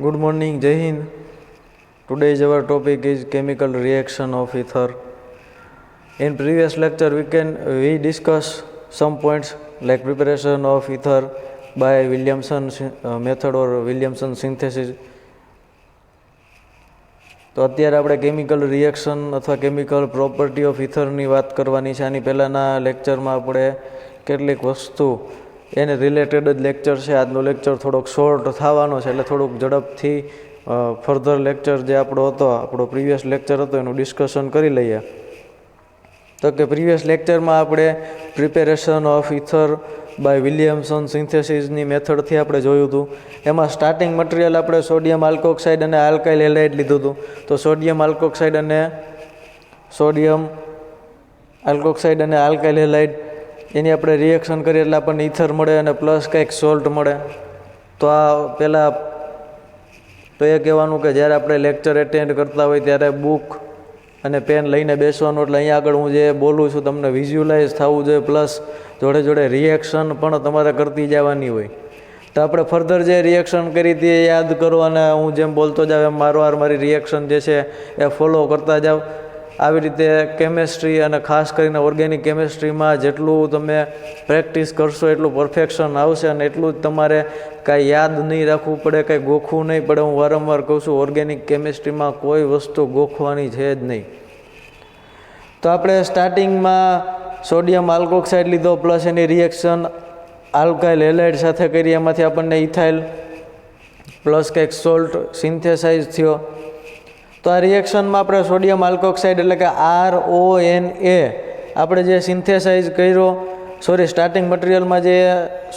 Good morning, Jai Hind. Today's our topic is chemical reaction of ether. In previous lecture, we discuss some points like preparation of ether by Williamson method or Williamson synthesis. તો અત્યારે આપણે chemical reaction અથવા chemical property of ઇથરની વાત કરવાની છે. આની પહેલાંના લેક્ચરમાં આપણે કેટલીક વસ્તુ એને રિલેટેડ જ લેક્ચર છે. આજનો લેક્ચર થોડોક શોર્ટ થવાનો છે, એટલે થોડુંક ઝડપથી ફર્ધર લેક્ચર જે આપણો પ્રીવિયસ લેક્ચર હતો એનું ડિસ્કશન કરી લઈએ. તો કે પ્રીવિયસ લેક્ચરમાં આપણે preparation of ether by Williamson સિન્થેસિસની મેથડથી આપણે જોયું હતું. એમાં સ્ટાર્ટિંગ મટીરિયલ આપણે સોડિયમ આલ્કોક્સાઇડ અને આલ્કાઇલ હેલાઇડ લીધું હતું. તો સોડિયમ આલ્કોક્સાઇડ અને આલ્કાઇલ હેલાઇડ એની આપણે રિએક્શન કરીએ એટલે આપણને ઇથર મળે અને પ્લસ કંઈક સોલ્ટ મળે. તો આ પહેલાં તો એ કહેવાનું કે જ્યારે આપણે લેક્ચર એટેન્ડ કરતા હોય ત્યારે બુક અને પેન લઈને બેસવાનું, એટલે અહીંયા આગળ હું જે બોલું છું તમને વિઝ્યુલાઇઝ થવું જોઈએ, પ્લસ જોડે જોડે રિએક્શન પણ તમારે કરતી જવાની હોય. તો આપણે ફર્ધર જે રિએક્શન કરી હતી એ યાદ કરો અને હું જેમ બોલતો જાઉં એમ મારી રિએક્શન જે છે એ ફોલો કરતા જાઓ. આવી રીતે કેમેસ્ટ્રી અને ખાસ કરીને ઓર્ગેનિક કેમેસ્ટ્રીમાં જેટલું તમે પ્રેક્ટિસ કરશો એટલું પરફેક્શન આવશે અને એટલું જ તમારે કાંઈ યાદ નહીં રાખવું પડે, કાંઈ ગોખવું નહીં પડે. હું વારંવાર કહું છું, ઓર્ગેનિક કેમેસ્ટ્રીમાં કોઈ વસ્તુ ગોખવાની છે જ નહીં. તો આપણે સ્ટાર્ટિંગમાં સોડિયમ આલ્કોક્સાઇડ લીધો, પ્લસ એની રિએક્શન આલ્કાઇલ હેલાઇડ સાથે કરી, એમાંથી આપણને ઇથાઇલ પ્લસ કંઈક સોલ્ટ સિન્થેસાઇઝ થયો. તો આ રિએક્શનમાં આપણે સોડિયમ આલ્કોક્સાઇડ એટલે કે RONA આપણે જે સિન્થેસાઇઝ કર્યો, સ્ટાર્ટિંગ મટીરિયલમાં જે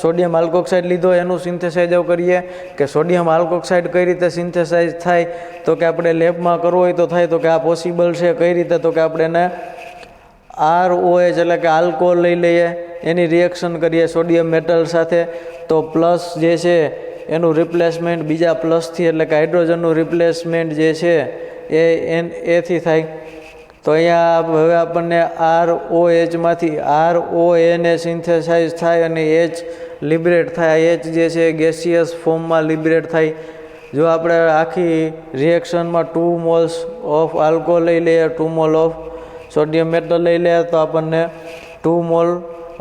સોડિયમ આલ્કોક્સાઇડ લીધો એનું સિન્થેસાઇઝ એવું કરીએ કે સોડિયમ આલ્કોક્સાઇડ કઈ રીતે સિન્થેસાઇઝ થાય, તો કે આપણે લેબમાં કરવું હોય તો થાય. તો કે આ પોસિબલ છે. કઈ રીતે? તો કે આપણે એને ROH એટલે કે આલ્કોહોલ લઈ લઈએ, એની રિએક્શન કરીએ સોડિયમ મેટલ સાથે. તો પ્લસ જે છે એનું રિપ્લેસમેન્ટ બીજા પ્લસથી એટલે કે હાઇડ્રોજનનું રિપ્લેસમેન્ટ જે છે એ એથી થાય. તો અહીંયા હવે આપણને ROHમાંથી RONA સિન્થેસાઇઝ થાય અને H લિબરેટ થાય. H જે છે ગેસિયસ ફોર્મમાં લિબરેટ થાય. જો આપણે આખી રિએક્શનમાં 2 મોલ્સ ઓફ આલ્કોહોલ લઈ લઈએ, 2 મોલ ઓફ સોડિયમ મેટલ લઈ લઈએ, તો આપણને 2 mall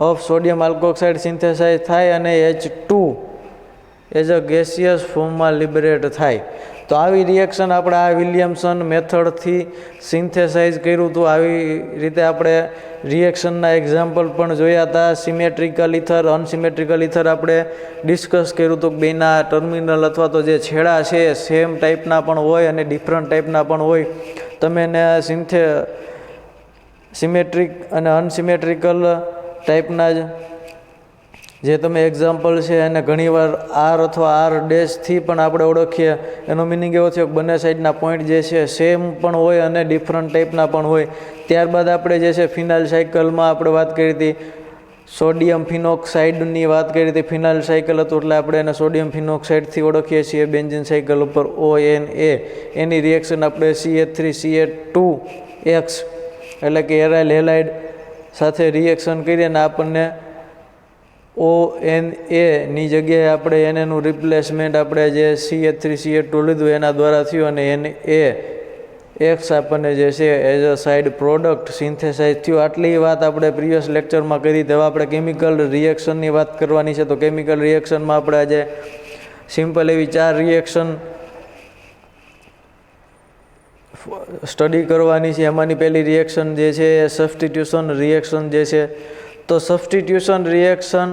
of sodium alkoxide synthesise થાય અને H2 એઝ અ ગેસિયસ ફોર્મમાં લિબરેટ થાય. તો આવી રિએક્શન આપણે આ વિલિયમસન મેથડથી સિન્થેસાઇઝ કર્યું હતું. આવી રીતે આપણે રિએક્શનના એક્ઝામ્પલ પણ જોયા હતા. સિમેટ્રિકલ ઇથર, અનસિમેટ્રિકલ ઇથર આપણે ડિસ્કસ કર્યું હતું. બેના ટર્મિનલ અથવા તો જે છેડા છે સેમ ટાઈપના પણ હોય અને ડિફરન્ટ ટાઈપના પણ હોય. તમે એને સિમેટ્રિક અને અનસિમેટ્રિકલ ટાઈપના જે તમે એક્ઝામ્પલ છે એને ઘણીવાર R અથવા R' પણ આપણે ઓળખીએ. એનો મિનિંગ એવો થયો કે બંને સાઈડના પોઈન્ટ જે છે સેમ પણ હોય અને ડિફરન્ટ ટાઈપના પણ હોય. ત્યારબાદ આપણે જે છે ફિનાઇલ સાયકલમાં આપણે વાત કરી હતી, સોડિયમ ફિનોક્સાઇડની વાત કરી હતી. ફિનાઇલ સાયકલ હતું એટલે આપણે એને સોડિયમ ફિનોક્સાઇડથી ઓળખીએ છીએ. બેન્ઝીન સાયકલ ઉપર ONA એની રિએક્શન આપણે CH3CH2X એટલે કે એરાઇલ હેલાઇડ સાથે રિએક્શન કરીએ અને આપણને ONA ની જગ્યાએ આપણે એનું રિપ્લેસમેન્ટ આપણે જે CH3CH2 લીધું એના દ્વારા થયું અને NaX આપણને જે છે as a side product synthesise થયું. આટલી વાત આપણે પ્રીવિયસ લેક્ચરમાં કરી. તેવા આપણે કેમિકલ રિએક્શનની વાત કરવાની છે. તો કેમિકલ રિએક્શનમાં આપણે આજે સિમ્પલ એવી 4 રિએક્શન સ્ટડી કરવાની છે. એમાંની પહેલી રિએક્શન જે છે એ સબસ્ટિટ્યુશન રિએક્શન જે છે. તો સબસ્ટિટ્યુશન રિએક્શન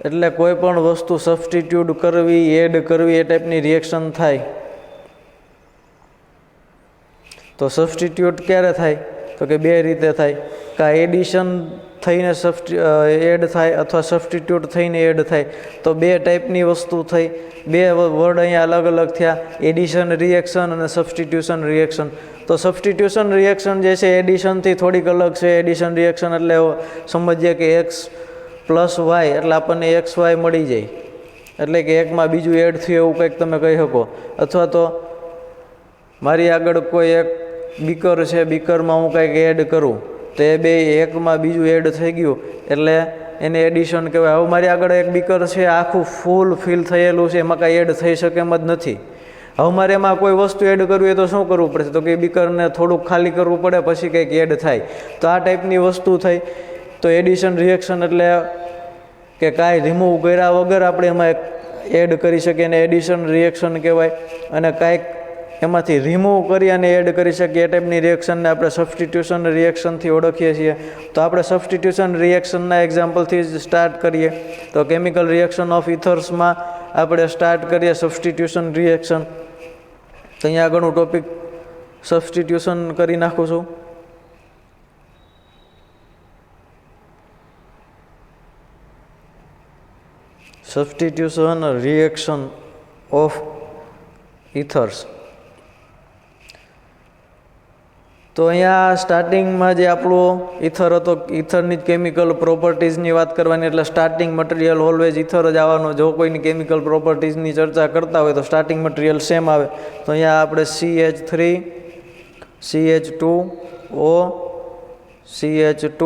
એટલે કોઈ પણ વસ્તુ સબસ્ટિટ્યુટ કરવી, એડ કરવી, એ ટાઈપની રિએક્શન થાય. તો સબસ્ટિટ્યુટ ક્યારે થાય? તો કે 2 રીતે થાય. કાં એડિશન થઈને એડ થાય અથવા સબસ્ટિટ્યુટ થઈને એડ થાય. તો 2 ટાઈપની વસ્તુ થઈ. 2 વર્ડ અહીંયા અલગ અલગ થયા, એડિશન રિએક્શન અને સબસ્ટિટ્યુશન રિએક્શન. તો સબસ્ટિટ્યુશન રિએક્શન જે છે એડિશનથી થોડીક અલગ છે. એડિશન રિએક્શન એટલે સમજીએ કે X + Y એટલે આપણને XY મળી જાય, એટલે કે એકમાં બીજું એડ થયું એવું કંઈક તમે કહી શકો. અથવા તો મારી આગળ કોઈ એક બીકર છે, બીકરમાં હું કંઈક એડ કરું તો એ બે એકમાં બીજું એડ થઈ ગયું એટલે એને એડિશન કહેવાય. હવે મારી આગળ એક બીકર છે, આખું ફૂલ ફિલ થયેલું છે, એમાં કાંઈ એડ થઈ શકે એમ જ નથી. હવે મારે એમાં કોઈ વસ્તુ એડ કરવી હોય તો શું કરવું પડશે? તો કે બીકરને થોડુંક ખાલી કરવું પડે, પછી કંઈક એડ થાય. તો આ ટાઈપની વસ્તુ થઈ. તો એડિશન રિએક્શન એટલે કે કાંઈ રિમૂવ કર્યા વગર આપણે એમાં એડ કરી શકીએ, એને એડિશન રિએક્શન કહેવાય. અને કાંઈક એમાંથી રિમૂવ કરી અને એડ કરી શકીએ, એ ટાઈપની રિએક્શનને આપણે સબસ્ટિટ્યુશન રિએક્શનથી ઓળખીએ છીએ. તો આપણે સબસ્ટિટ્યુશન રિએક્શનના એક્ઝામ્પલથી જ સ્ટાર્ટ કરીએ. તો કેમિકલ રિએક્શન ઓફ ઇથર્સમાં આપણે સ્ટાર્ટ કરીએ સબસ્ટિટ્યુશન રિએક્શન. તો અહીંયા આગળનું ટોપિક સબસ્ટિટ્યુશન કરી નાખું છું. Substitution reaction of ethers. તો અહીંયા સ્ટાર્ટિંગમાં જે આપણું ઇથર હતો, ઇથરની જ કેમિકલ પ્રોપર્ટીઝની વાત કરવાની. એટલે સ્ટાર્ટિંગ મટીરિયલ ઓલવેઝ ઇથર જ આવવાનો. જો કોઈની કેમિકલ પ્રોપર્ટીઝની ચર્ચા કરતા હોય તો સ્ટાર્ટિંગ મટીરિયલ સેમ આવે. તો અહીંયા આપણે CH3 CH2O CH2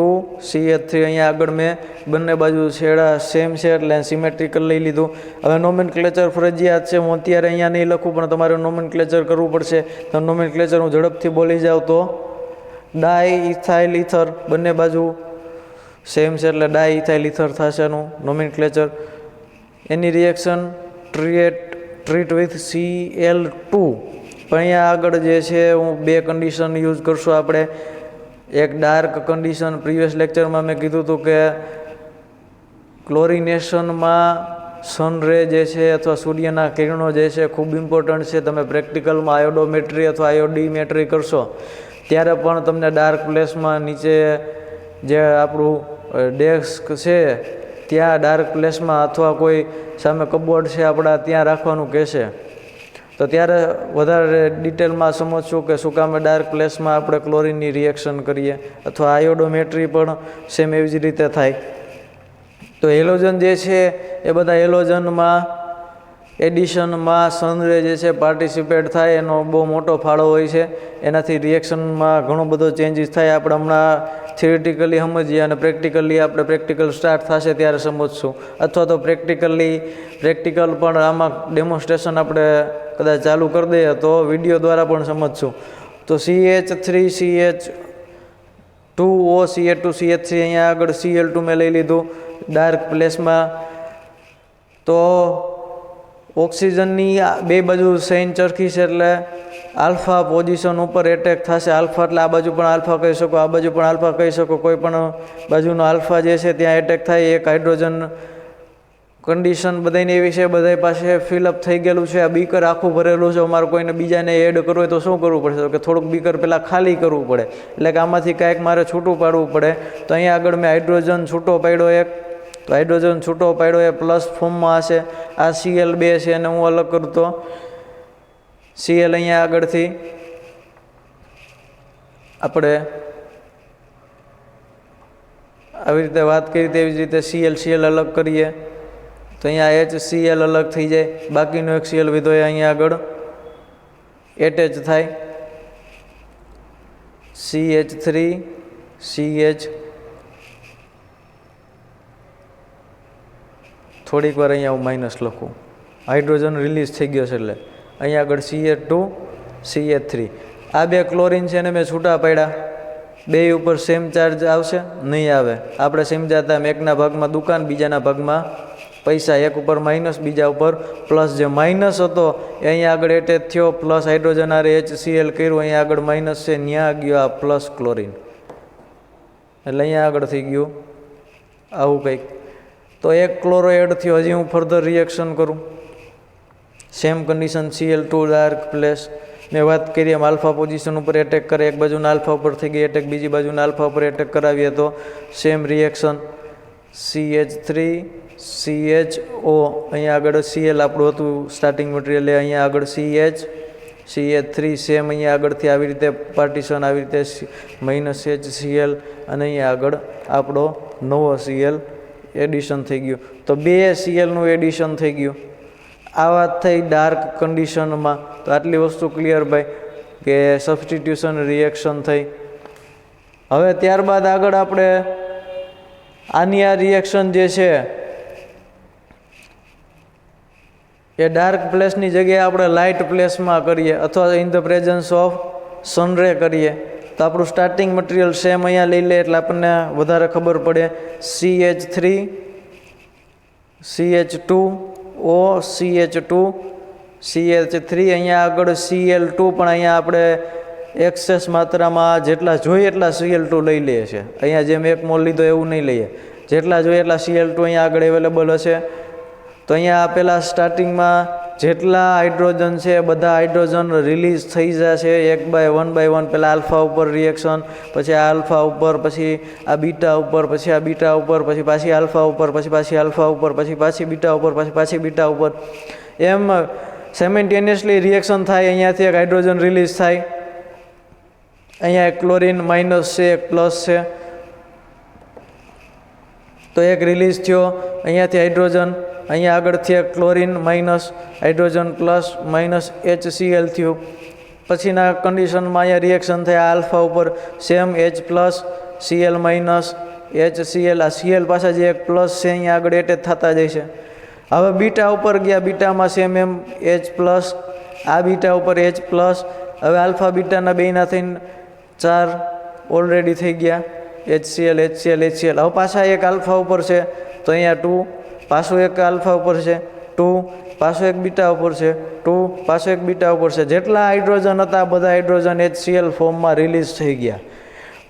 CH3 અહીંયા આગળ મેં બંને બાજુ છેડા સેમ છે એટલે સિમેટ્રિકલ લઈ લીધું. હવે નોમેનક્લેચર ફરજિયાત છે. હું અત્યારે અહીંયા નહીં લખું, પણ તમારે નોમેનક્લેચર કરવું પડશે. તો નોમેનક્લેચર હું ઝડપથી બોલી જાઉં તો ડાય ઇથાઇલ ઇથર, બંને બાજુ સેમ છે એટલે ડાય ઇથાઇલ ઇથર થશે એનું nomenclature. Any reaction treat with Cl2. પણ અહીંયા આગળ જે છે હું બે કન્ડિશન યુઝ કરશું આપણે. એક ડાર્ક કન્ડિશન, પ્રીવિયસ લેક્ચરમાં મેં કીધું હતું કે ક્લોરિનેશનમાં સનરે જે છે અથવા સૂર્યના કિરણો જે છે ખૂબ ઇમ્પોર્ટન્ટ છે. તમે પ્રેક્ટિકલમાં આયોડોમેટ્રી અથવા આયોડીમેટ્રી કરશો ત્યારે પણ તમને ડાર્ક પ્લેસમાં નીચે જે આપણું ડેસ્ક છે ત્યાં ડાર્ક પ્લેસમાં અથવા કોઈ સામે કબોર્ડ છે આપણા ત્યાં રાખવાનું કહેશે. તો ત્યારે વધારે ડિટેલમાં સમજશું કે શું કામ ડાર્ક પ્લેસમાં આપણે ક્લોરિનની રિએક્શન કરીએ. અથવા આયોડોમેટ્રી પણ સેમ એવી જ રીતે થાય. તો હેલોજન જે છે એ બધા હેલોજનમાં એડિશનમાં સનરે જે છે પાર્ટિસિપેટ થાય, એનો બહુ મોટો ફાળો હોય છે. એનાથી રિએક્શનમાં ઘણો બધો ચેન્જીસ થાય. આપણે હમણાં થિયરિટિકલી સમજીએ અને પ્રેક્ટિકલી આપણે પ્રેક્ટિકલ સ્ટાર્ટ થશે ત્યારે સમજશું. અથવા તો પ્રેક્ટિકલ પણ આમાં ડેમોન્સ્ટ્રેશન આપણે કદાચ ચાલુ કરી દઈએ તો વિડીયો દ્વારા પણ સમજશું. તો CH3 CH2O CH2 CH3 અહીંયા આગળ Cl2 મેં લઈ લીધું ડાર્ક પ્લેસમાં. તો ઓક્સિજનની બે બાજુ સેઇન ચરખી છે એટલે આલ્ફા પોઝિશન ઉપર એટેક થશે. આલ્ફા એટલે આ બાજુ પણ આલ્ફા કહી શકો, આ બાજુ પણ આલ્ફા કહી શકો. કોઈ પણ બાજુનો આલ્ફા જે છે ત્યાં એટેક થાય. એક હાઇડ્રોજન કન્ડિશન બધાની એવી છે, બધા પાસે ફિલઅપ થઈ ગયેલું છે. આ બીકર આખું ભરેલું છે. અમારે કોઈને બીજાને એડ કરવું હોય તો શું કરવું પડશે? કે થોડુંક બીકર પહેલાં ખાલી કરવું પડે. એટલે કે આમાંથી કાંઈક મારે છૂટું પાડવું પડે. તો અહીંયા આગળ મેં હાઇડ્રોજન છૂટો પાડ્યો એક. તો હાઇડ્રોજન છૂટો પાડ્યો એ પ્લસ ફોર્મમાં હશે. આ Cl2 છે અને હું અલગ કરું તો Cl અહીંયા આગળથી આપણે આવી રીતે વાત કરી તેવી જ રીતે Cl અલગ કરીએ તો અહીંયા HCl અલગ થઈ જાય. બાકીનો એક Cl વિધો એ અહીંયા આગળ એટેચ થાય. CH3 CH થોડીક વાર અહીંયા હું માઇનસ લખું, હાઇડ્રોજન રિલીઝ થઈ ગયો છે એટલે અહીંયા આગળ CH2 CH3. આ બે ક્લોરિન છે એને મેં છૂટા પાડ્યા. બે ઉપર સેમ ચાર્જ આવશે નહીં આવે. આપણે સમજાતા એકના ભાગમાં દુકાન, બીજાના ભાગમાં પૈસા. એક ઉપર માઇનસ, બીજા ઉપર પ્લસ. જે માઇનસ હતો એ અહીંયા આગળ એટેચ થયો, પ્લસ હાઇડ્રોજન આરે HCl કર્યું, અહીંયા આગળ માઇનસ છે, ત્યાં ગયો આ પ્લસ ક્લોરિન, એટલે અહીંયા આગળ થઈ ગયું આવું કંઈક. તો એક ક્લોરો એડ થયો. હજી હું ફર્ધર રિએક્શન કરું. Same condition Cl2 dark place મેં વાત કરી એમ આલ્ફા પોઝિશન ઉપર એટેક કરે. એક બાજુના આલ્ફા ઉપર થઈ ગઈ એટેક, બીજી બાજુના આલ્ફા ઉપર એટેક કરાવીએ તો સેમ રિએક્શન. CH3 CHO અહીંયા આગળ Cl આપણું હતું સ્ટાર્ટિંગ મટીરિયલ, અહીંયા આગળ CH3 સેમ અહીંયા આગળથી આવી રીતે પાર્ટીશન, આવી રીતે -HCl અને અહીંયા આગળ આપણો નવો Cl એડિશન થઈ ગયું. તો બે Clનું એડિશન થઈ ગયું. આ વાત થઈ ડાર્ક કન્ડિશનમાં. તો આટલી વસ્તુ ક્લિયર ભાઈ કે સબસ્ટિટ્યુશન રિએક્શન થઈ. હવે ત્યારબાદ આગળ આપણે આની આ રિએક્શન જે છે એ ડાર્ક પ્લેસની જગ્યાએ આપણે લાઇટ પ્લેસમાં કરીએ અથવા ઇન ધ પ્રેઝન્સ ઓફ સનરે કરીએ તો આપણું સ્ટાર્ટિંગ મટીરિયલ સેમ અહીંયા લઈ લે એટલે આપણને વધારે ખબર પડે. CH3 CH2 O CH2 CH3 અહીંયા આગળ Cl2 પણ અહીંયા આપણે એક્સેસ માત્રામાં જેટલા જોઈએ એટલા Cl2 લઈ લઈએ છીએ. અહીંયા જેમ 1 મોલ લીધો એવું નહીં લઈએ, જેટલા જોઈએ એટલા Cl2 અહીંયા આગળ અવેલેબલ હશે. તો અહીંયા આપેલા સ્ટાર્ટિંગમાં જેટલા હાઇડ્રોજન છે બધા હાઇડ્રોજન રિલીઝ થઈ જશે વન બાય વન. પહેલાં આલ્ફા ઉપર રિએક્શન, પછી આ આલ્ફા ઉપર, પછી આ બીટા ઉપર, પછી આ બીટા ઉપર, પછી પાછી આલ્ફા ઉપર, પછી પાછી આલ્ફા ઉપર, પછી પાછી બીટા ઉપર, પછી પાછી બીટા ઉપર, એમ સાયમલ્ટેનિયસલી રિએક્શન થાય. અહીંયાથી એક હાઇડ્રોજન રિલીઝ થાય. અહીંયા એક ક્લોરીન માઇનસ છે, એક પ્લસ છે, તો એક રિલીઝ થયો. અહીંયાથી હાઇડ્રોજન, અહીંયા આગળથી એક chlorine minus, hydrogen plus, minus HCl થયું. પછીના કન્ડિશનમાં અહીંયા રિએક્શન થયા આલ્ફા ઉપર, same H plus, Cl minus, HCl. આ Cl પાછા જે એક પ્લસ છે અહીંયા આગળ એટેચ થતા જાય છે. હવે બીટા ઉપર ગયા, બીટામાં સેમ એમ H પ્લસ, આ બીટા ઉપર H પ્લસ. હવે આલ્ફા બીટાના બેના થઈને 4 ઓલરેડી થઈ ગયા, HCl HCl HCl. હવે પાછા એક આલ્ફા ઉપર છે તો અહીંયા 2, પાછું એક આલ્ફા ઉપર છે 2, પાછું એક બીટા ઉપર છે 2, પાછું એક બીટા ઉપર છે. જેટલા હાઇડ્રોજન હતા બધા હાઇડ્રોજન HCl ફોર્મમાં રિલીઝ થઈ ગયા.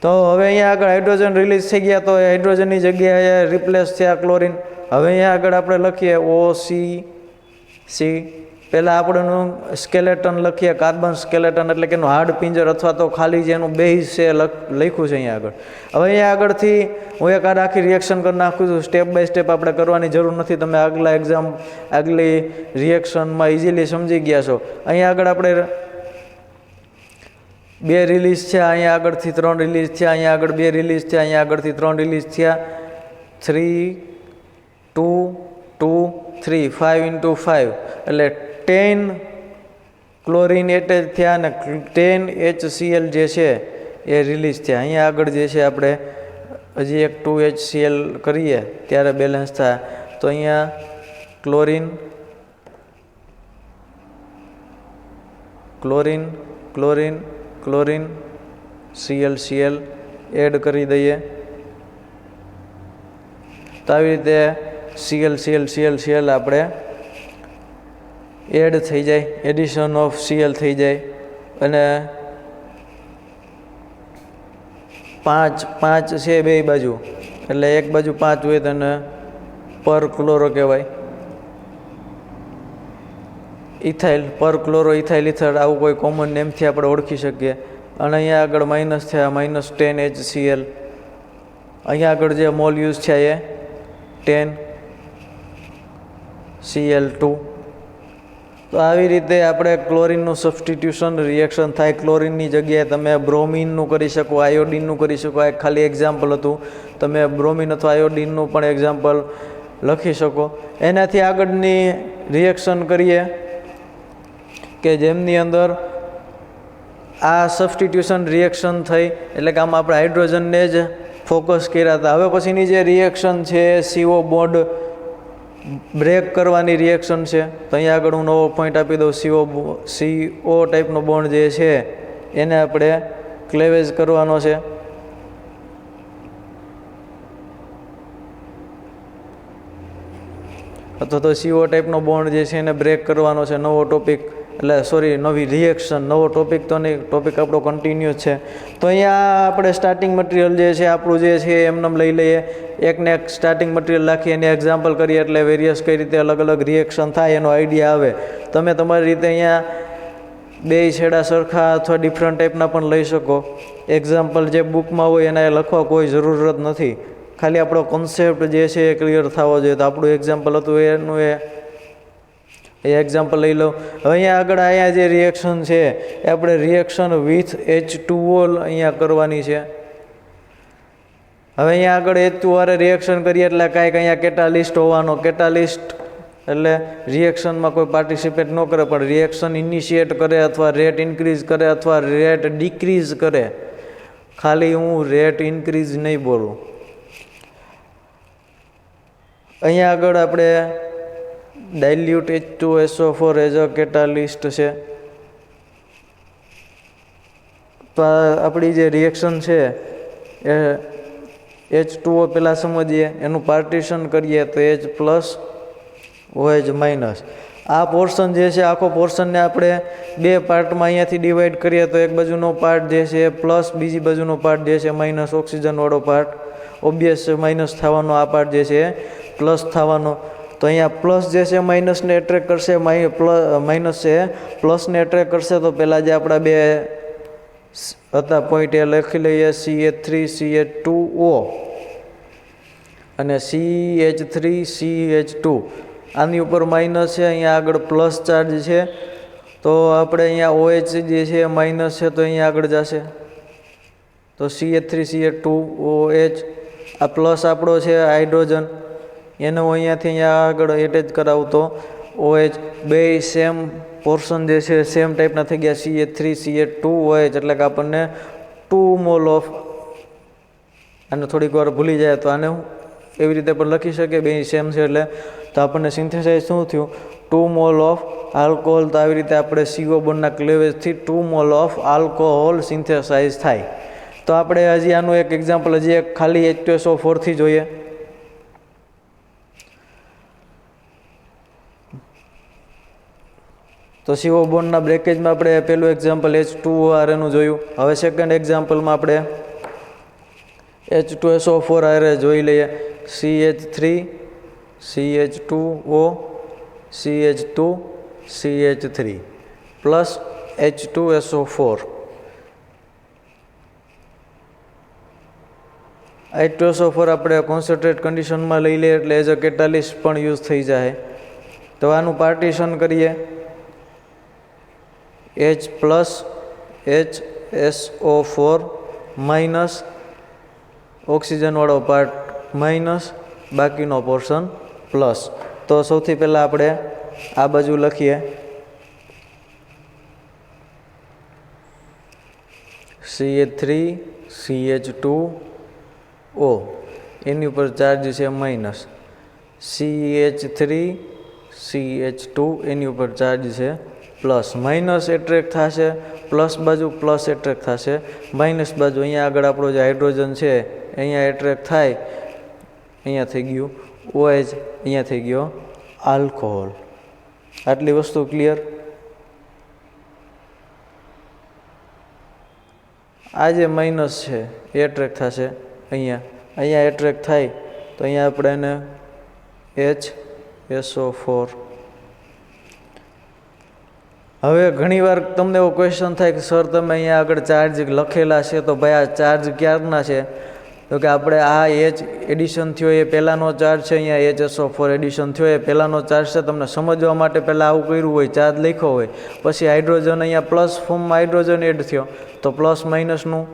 તો હવે અહીંયા આગળ હાઇડ્રોજન રિલીઝ થઈ ગયા તો હાઇડ્રોજનની જગ્યાએ રિપ્લેસ થયા ક્લોરીન. હવે અહીંયા આગળ આપણે લખીએ OCC. પહેલાં આપણેનું સ્કેલેટન લખીએ, કાર્બન સ્કેલેટન એટલે કે એનું હાર્ડ પિંજર અથવા તો ખાલી જેનું બેઝ છે લખ્યું છે અહીંયા આગળ. હવે અહીંયા આગળથી હું એક આખી રિએક્શન કરી નાખું છું. સ્ટેપ બાય સ્ટેપ આપણે કરવાની જરૂર નથી, તમે આગલી રિએક્શનમાં ઇઝીલી સમજી ગયા છો. અહીંયા આગળ આપણે 2 રિલીઝ થયા, અહીંયા આગળથી 3 રિલીઝ થયા, અહીંયા આગળ 2 રિલીઝ થયા, અહીંયા આગળથી 3 રિલીઝ થયા. 3 2 2 3 5 × 5 એટલે 10 ક્લોરીન એટેચ થયા અને 10 HCl જે છે એ રિલીઝ થયા. અહીંયા આગળ જે છે આપણે હજી એક 2 HCl કરીએ ત્યારે બેલેન્સ થાય. તો અહીંયા chlorine chlorine chlorine chlorine Cl Cl add કરી દઈએ તો આવી રીતે Cl Cl Cl Cl આપણે એડ થઈ જાય, એડિશન ઓફ Cl થઈ જાય. અને 5 છે બે બાજુ એટલે એક બાજુ 5 હોય તો એને પર ક્લોરો કહેવાય. ઇથાઇલ, પર ક્લોરો ઇથાઇલ ઇથર, આવું કોઈ કોમન નેમથી આપણે ઓળખી શકીએ. અને અહીંયા આગળ માઇનસ થયા, -10 HCl. અહીંયા આગળ જે મોલ યુઝ થયા એ 10 Cl2. તો આવી રીતે આપણે ક્લોરીનનું સબસ્ટિટ્યુશન રિએક્શન થાય. ક્લોરીનની જગ્યાએ તમે બ્રોમિનનું કરી શકો, આયોડિનનું કરી શકો. આ ખાલી એક્ઝામ્પલ હતું, તમે બ્રોમિન અથવા આયોડિનનું પણ એક્ઝામ્પલ લખી શકો. એનાથી આગળની રિએક્શન કરીએ કે જેમની અંદર આ સબસ્ટિટ્યુશન રિએક્શન થઈ એટલે કે આમાં આપણે હાઇડ્રોજનને જ ફોકસ કર્યા હતા. હવે પછીની જે રિએક્શન છે CO બોન્ડ બ્રેક કરવાની રિએક્શન છે. તો અહીંયા આગળ હું નવો પોઈન્ટ આપી દઉં. CO ટાઈપનો બોન્ડ જે છે એને આપણે ક્લેવેજ કરવાનો છે. અથવા તો CO ટાઈપનો બોન્ડ જે છે એને બ્રેક કરવાનો છે. નવો ટોપિક નવી રિએક્શન, નવો ટોપિક તો નહીં, ટોપિક આપણો કન્ટિન્યુ છે. તો અહીંયા આપણે સ્ટાર્ટિંગ મટીરિયલ જે છે આપણું જે છે એમને લઈ લઈએ, એકને એક સ્ટાર્ટિંગ મટીરિયલ રાખી એને એક્ઝામ્પલ કરીએ એટલે વેરિયસ કઈ રીતે અલગ અલગ રિએક્શન થાય એનો આઈડિયા આવે. તમે તમારી રીતે અહીંયા 2 છેડા સરખા અથવા ડિફરન્ટ ટાઈપના પણ લઈ શકો. એક્ઝામ્પલ જે બુકમાં હોય એના લખવા કોઈ જરૂરત નથી, ખાલી આપણો કોન્સેપ્ટ જે છે એ ક્લિયર થવો જોઈએ. તો આપણું એક્ઝામ્પલ હતું એનું એ એક્ઝામ્પલ લઈ લો. હવે અહીંયા જે રિએક્શન છે એ આપણે રિએક્શન વિથ H2O અહીંયા કરવાની છે. હવે અહીંયા આગળ H2O રિએક્શન કરીએ એટલે કાંઈક અહીંયા કેટાલિસ્ટ હોવાનો. કેટાલિસ્ટ એટલે રિએક્શનમાં કોઈ પાર્ટિસિપેટ ન કરે પણ રિએક્શન ઇનિશિએટ કરે અથવા રેટ ઇન્ક્રીઝ કરે અથવા રેટ ડિક્રીઝ કરે. ખાલી હું રેટ ઇન્ક્રીઝ નહીં બોલું. અહીંયા આગળ આપણે dilute H2SO4 as a catalyst છે. તો આપણી જે રિએક્શન છે એ H2O પહેલાં સમજીએ, એનું પાર્ટીશન કરીએ તો H પ્લસ OH માઇનસ. આ પોર્શન જે છે આખો પોર્શનને આપણે બે પાર્ટમાં અહીંયાથી ડિવાઈડ કરીએ તો એક બાજુનો પાર્ટ જે છે એ પ્લસ, બીજી બાજુનો પાર્ટ જે છે માઇનસ, ઓક્સિજનવાળો પાર્ટ ઓબ્વિયસ માઇનસ થવાનો, આ પાર્ટ જે છે પ્લસ થવાનો. તો અહીંયા પ્લસ જે છે માઇનસને એટ્રેક કરશે, માઇનસ છે પ્લસને એટ્રેક કરશે. તો પહેલાં જે આપણા બે હતા પોઈન્ટ એ લખી લઈએ, CH3CH2O અને CH3CH2. આની ઉપર માઇનસ છે, અહીંયા આગળ પ્લસ ચાર્જ છે. તો આપણે અહીંયા OH જે છે માઇનસ છે તો અહીંયા આગળ જશે. તો CH3CH2OH આ પ્લસ આપણો છે હાઇડ્રોજન, એને હું અહીંયાથી અહીંયા આગળ એટેચ કરાવું તો OH બે સેમ પોર્શન જે છે સેમ ટાઈપના થઈ ગયા, CH3CH2OH. એટલે કે આપણને 2 મોલ ઓફ, આને થોડીક વાર ભૂલી જાય તો આને એવી રીતે પણ લખી શકે, બે સેમ છે એટલે. તો આપણને સિન્થેસાઇઝ શું થયું? 2 મોલ ઓફ આલ્કોહોલ. તો આવી રીતે આપણે CO બોન્ડના ક્લેવેજથી 2 mall of alcohol synthesise થાય. તો આપણે હજી આનું એક એક્ઝામ્પલ હજી એક ખાલી H2SO4 થી જોઈએ. તો CO બોન્ડના બ્રેકેજમાં આપણે પહેલું એક્ઝામ્પલ H2OR એનું જોયું. હવે સેકન્ડ એક્ઝામ્પલમાં આપણે H2SO4 આરે જોઈ લઈએ. CH3 CH2O CH2 CH3 plus H2SO4. H2SO4 આપણે કોન્સન્ટ્રેટ કન્ડિશનમાં લઈ લઈએ એટલે એઝ અ કેટાલિસ્ટ પણ યુઝ થઈ જાય. તો આનું પાર્ટીશન કરીએ, H પ્લસ HSO4 માઇનસ, ઓક્સિજનવાળો પાર્ટ માઇનસ, બાકીનો પોર્શન પ્લસ. તો સૌથી પહેલાં આપણે આ બાજુ લખીએ CH3 CH2O, એની ઉપર ચાર્જ છે માઇનસ. CH3 CH2 એની ઉપર ચાર્જ છે પ્લસ. માઇનસ એટ્રેક્ટ થશે, પ્લસ બાજુ પ્લસ એટ્રેક્ટ થશે, માઇનસ બાજુ અહીંયા આગળ આપણો જે હાઇડ્રોજન છે અહીંયા એટ્રેક્ટ થાય, અહીંયા થઈ ગયું OH, અહીંયા થઈ ગયો આલ્કોહોલ. આટલી વસ્તુ ક્લિયર? આ જે માઇનસ છે એ એટ્રેક્ટ થશે અહીંયા એટ્રેક્ટ થાય તો અહીંયા આપણે એને HSO4. હવે ઘણીવાર તમને એવો ક્વેશ્ચન થાય કે સર તમે અહીંયા આગળ ચાર્જ લખેલા છે તો ભાઈ આ ચાર્જ ક્યારના છે? તો કે આપણે આ H એડિશન થયો એ પહેલાંનો ચાર્જ છે, અહીંયા HSO4 એડિશન થયો એ પહેલાંનો ચાર્જ છે. તમને સમજવા માટે પહેલાં આવું કર્યું હોય, ચાર્જ લખ્યો હોય, પછી હાઇડ્રોજન અહીંયા પ્લસ ફોર્મમાં હાઇડ્રોજન એડ થયો તો પ્લસ માઇનસનું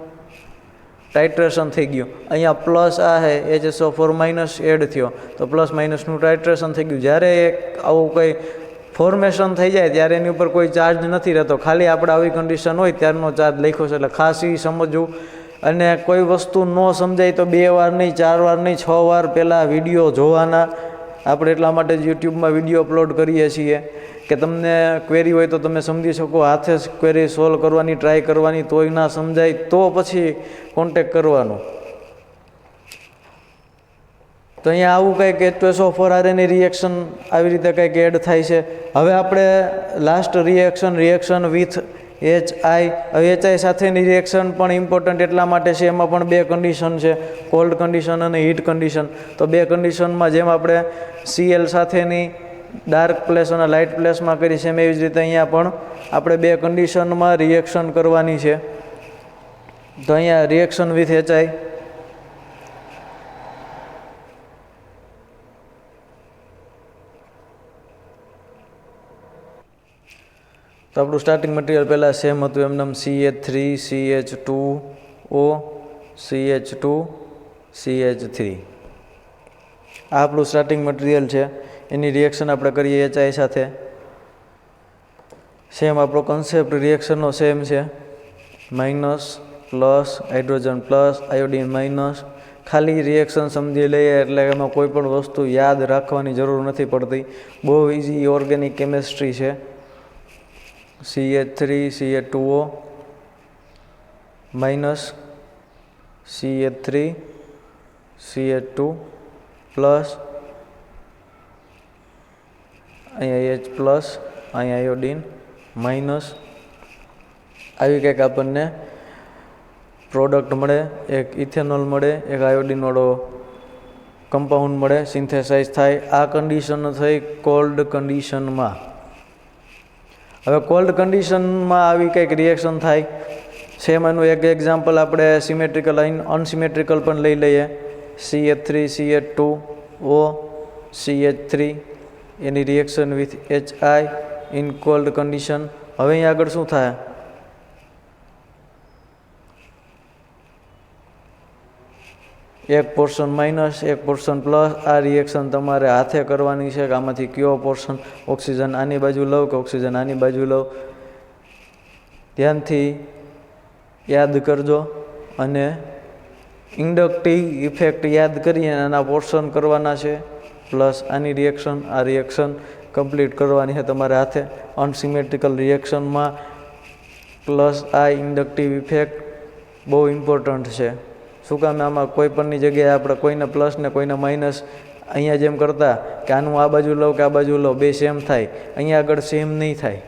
ટાઇટ્રેશન થઈ ગયું. અહીંયા પ્લસ આ છે HSO4 માઇનસ એડ થયો તો પ્લસ માઇનસનું ટાઇટ્રેશન થઈ ગયું. જ્યારે એક આવું કંઈ ફોર્મેશન થઈ જાય ત્યારે એની ઉપર કોઈ ચાર્જ નથી રહેતો, ખાલી આપણે આવી કન્ડિશન હોય ત્યારનો ચાર્જ લખ્યો છે. એટલે ખાસ એ સમજવું. અને કોઈ વસ્તુ ન સમજાય તો 2 વાર નહીં, 4 વાર નહીં, 6 વાર પહેલાં વિડીયો જોવાના. આપણે એટલા માટે જ યુટ્યુબમાં વિડીયો અપલોડ કરીએ છીએ કે તમને ક્વેરી હોય તો તમે સમજી શકો, હાથે જ ક્વેરી સોલ્વ કરવાની ટ્રાય કરવાની. તોય ના સમજાય તો પછી કોન્ટેક કરવાનો. તો અહીંયા આવું કંઈક H2SO4 આરેની રિએક્શન આવી રીતે કંઈક એડ થાય છે. હવે આપણે લાસ્ટ રિએક્શન વિથ HI. હવે HI સાથેની રિએક્શન પણ ઇમ્પોર્ટન્ટ એટલા માટે છે, એમાં પણ 2 કન્ડિશન છે, કોલ્ડ કન્ડિશન અને હીટ કન્ડિશન. તો 2 કન્ડિશનમાં જેમ આપણે Cl સાથેની ડાર્ક પ્લેસ અને લાઇટ પ્લેસમાં કરી છે એવી જ રીતે અહીંયા પણ આપણે 2 કન્ડિશનમાં રિએક્શન કરવાની છે. તો અહીંયા રિએક્શન વિથ HI. તો આપણું સ્ટાર્ટિંગ મટીરિયલ પહેલાં સેમ હતું એમને CH3 CH2O CH2 CH3. આ આપણું સ્ટાર્ટિંગ મટીરિયલ છે. એની રિએક્શન આપણે કરીએ HI સાથે. સેમ આપણો કન્સેપ્ટ રિએક્શનનો સેમ છે, minus plus, hydrogen plus, iodine minus. ખાલી રિએક્શન સમજી લઈએ એટલે એમાં કોઈ પણ વસ્તુ યાદ રાખવાની જરૂર નથી પડતી. બહુ ઇઝી ઓર્ગેનિક કેમિસ્ટ્રી છે. CH3CH2O માઇનસ CH3CH2 પ્લસ અહીંયા H પ્લસ અહીંયા આયોડીન માઇનસ આવી કંઈક આપણને પ્રોડક્ટ મળે. એક ઇથેનોલ મળે, એક આયોડીનવાળો કમ્પાઉન્ડ મળે, સિન્થેસાઇઝ થાય. આ કન્ડિશન થઈ કોલ્ડ કન્ડિશનમાં. હવે કોલ્ડ કન્ડિશનમાં આવી કંઈક રિએક્શન થાય. સેમ એનું એક એક્ઝામ્પલ આપણે સિમેટ્રિકલ અનસિમેટ્રિકલ પણ લઈ લઈએ. CH3CH2O CH3 any reaction with HI in cold condition. હવે અહીં આગળ શું થાય? એક પોર્શન માઇનસ, એક પોર્શન પ્લસ. આ રિએક્શન તમારે હાથે કરવાની છે કે આમાંથી કયો પોર્શન ઓક્સિજન આની બાજુ લઉં કે ઓક્સિજન આની બાજુ લઉં. ધ્યાનથી યાદ કરજો અને ઇન્ડક્ટિવ ઇફેક્ટ યાદ કરીને આના પોર્શન કરવાના છે. પ્લસ આની રિએક્શન, આ રિએક્શન કમ્પ્લીટ કરવાની છે તમારે હાથે. અનસિમેટ્રિકલ રિએક્શનમાં પ્લસ આ ઇન્ડક્ટિવ ઇફેક્ટ બહુ ઇમ્પોર્ટન્ટ છે. શું કામ? આમાં કોઈ પણની જગ્યાએ આપણે કોઈને પ્લસ ને કોઈને માઇનસ અહીંયા જેમ કરતા કે આનું આ બાજુ લો કે આ બાજુ લો બે સેમ થાય, અહીંયા આગળ સેમ નહીં થાય.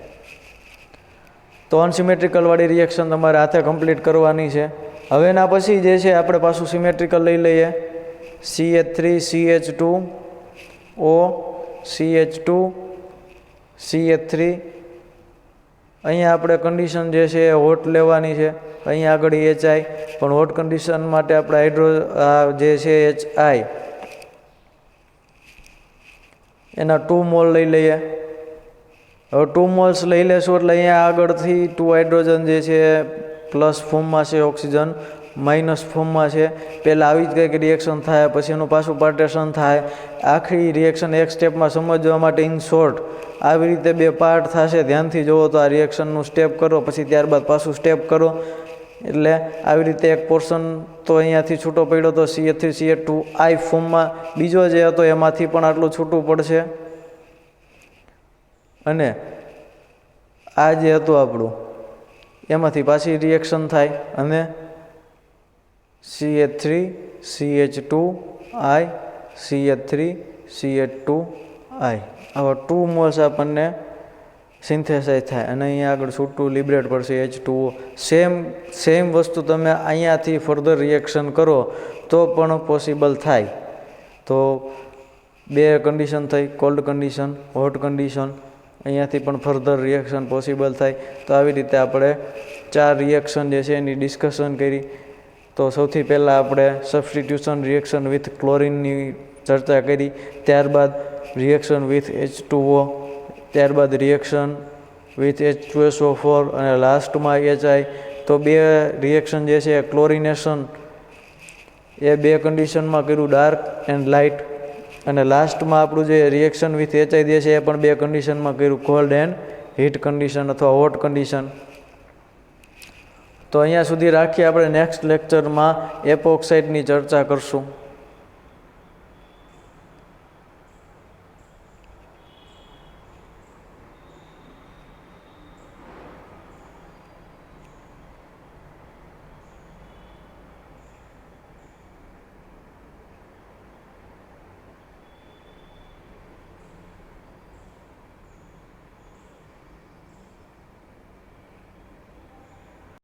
તો અનસિમેટ્રિકલવાળી રિએક્શન તમારે હાથે કમ્પ્લીટ કરવાની છે. હવે એના પછી જે છે આપણે પાછું સિમેટ્રિકલ લઈ લઈએ. CH3CH2O CH2 CH3. અહીંયા આપણે કન્ડિશન જે છે એ હોટ લેવાની છે. અહીંયા આગળ HI પણ હોટ કન્ડિશન માટે આપણે જે છે HI એના 2 મોલ લઈ લઈએ. હવે 2 મોલ્સ લઈ લેશું એટલે અહીંયા આગળથી 2 હાઇડ્રોજન જે છે પ્લસ ફોર્મમાં છે, ઓક્સિજન માઇનસ ફોર્મમાં છે. પહેલાં આવી જ કંઈક રિએક્શન થાય, પછી એનું પાછું પાર્ટેશન થાય. આખી રિએક્શન એક સ્ટેપમાં સમજવા માટે ઇન શોર્ટ આવી રીતે 2 પાર્ટ થશે. ધ્યાનથી જુઓ તો આ રિએક્શનનું સ્ટેપ કરો, પછી ત્યારબાદ પાછું સ્ટેપ કરો. એટલે આવી રીતે એક પોર્શન તો અહીંયાથી છૂટો પડ્યો તો CH3CH2I ફોર્મમાં. બીજો જે હતો એમાંથી પણ આટલું છૂટું પડશે. અને આ જે હતું આપણું એમાંથી પાછી રિએક્શન થાય અને CH3CH2I CH3CH2I આવા 2 મોલ્સ આપણને સિન્થેસાઇઝ થાય અને અહીંયા આગળ છૂટું લિબરેટ પડશે H2O. સેમ વસ્તુ તમે અહીંયાથી ફર્ધર રિએક્શન કરો તો પણ પોસિબલ થાય. તો 2 કન્ડિશન થઈ, કોલ્ડ કન્ડિશન, હોટ કન્ડિશન. અહીંયાથી પણ ફર્ધર રિએક્શન પોસિબલ થાય. તો આવી રીતે આપણે 4 રિએક્શન જે છે એની ડિસ્કશન કરી. તો સૌથી પહેલાં આપણે સબસ્ટિટ્યુશન રિએક્શન વિથ ક્લોરિનની ચર્ચા કરી, ત્યારબાદ રિએક્શન વિથ H2O, ત્યારબાદ રિએક્શન વિથ H2SO4 અને લાસ્ટમાં HI. તો 2 રિએક્શન જે છે ક્લોરિનેશન એ 2 કન્ડિશનમાં કર્યું, ડાર્ક એન્ડ લાઇટ. અને લાસ્ટમાં આપણું જે રિએક્શન વિથ HI જે છે એ પણ 2 કન્ડિશનમાં કર્યું, કોલ્ડ એન્ડ હીટ કન્ડિશન અથવા હોટ કન્ડિશન. તો અહીંયા સુધી રાખીએ. આપણે નેક્સ્ટ લેક્ચરમાં એપોક્સાઇડની ચર્ચા કરશું.